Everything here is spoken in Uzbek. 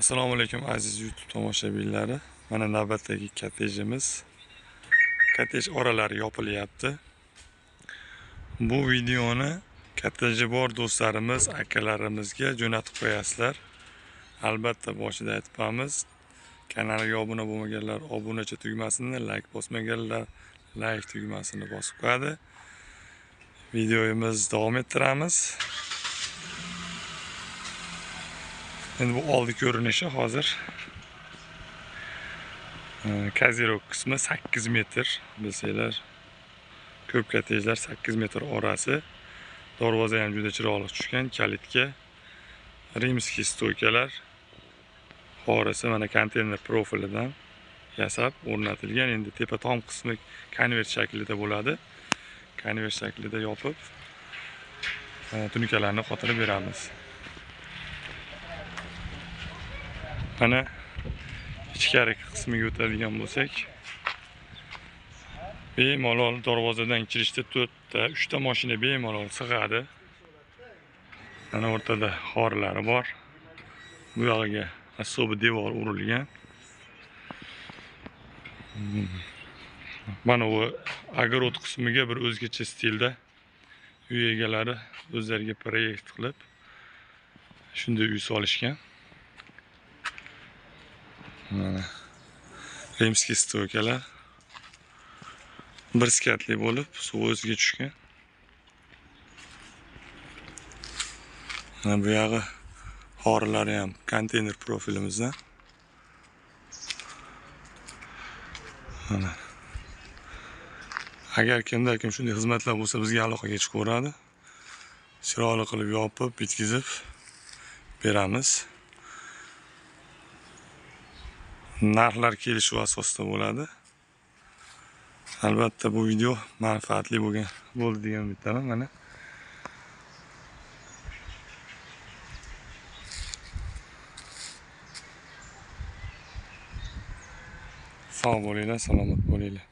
Assalomu alaykum aziz YouTube tomoshabinlari. Mana navbatdagi kottejimiz. Kottej oralari yopilyapti. Bu videoni kotteji bor do'stlarimiz, akalarimizga jo'natib qo'yasizlar. Albatta boshida aytibamiz. Kanalga obuna bo'lmaganlar obunachi tugmasini, like bosmaganlar like tugmasini bosib qo'yadi. Videomizni davom ettiramiz. Endi bu oldi ko'rinishi hozir. Kazirok qismi 8 metr, bilsanglar. Ko'p kottejlar 8 metr orasi. Darvoza ham juda chiroyli tushgan, kalitga. Rimskiy stoykalar. Xorisi mana konteyner profilidan yasab o'rnatilgan. Endi tepa tom qismi konvert shaklida bo'ladi. Konvert shaklida yopib tunikalarni qotirib beramiz. Mana ichkari qismiga o'tadigan bo'lsak, bemalol darvozadan kirishda 3 ta mashina bemalol sig'adi. Mana o'rtada xorlari bor. Bu yog'iga asobi devor urilgan. Mana bu огород qismiga bir o'zgacha stilda uy egalari o'zlariga proyekt qilib shunday uy solishgan. Mana rimskiy stoykalar bir skatli bo'lib, suv o'ziga tushgan. Mana bu yog'i xorlari ham konteyner profilimizdan. Mana agar kimda shunday xizmatlar bo'lsa, bizga aloqaga chiqaveradi. Chiroyli qilib yopib, bitkizib beramiz. Narxlar kelishuv asosida bo'ladi. Albatta bu video manfaatli bo'ldi degan umiddaman. Mana sog' bo'linglar, salomat bo'linglar.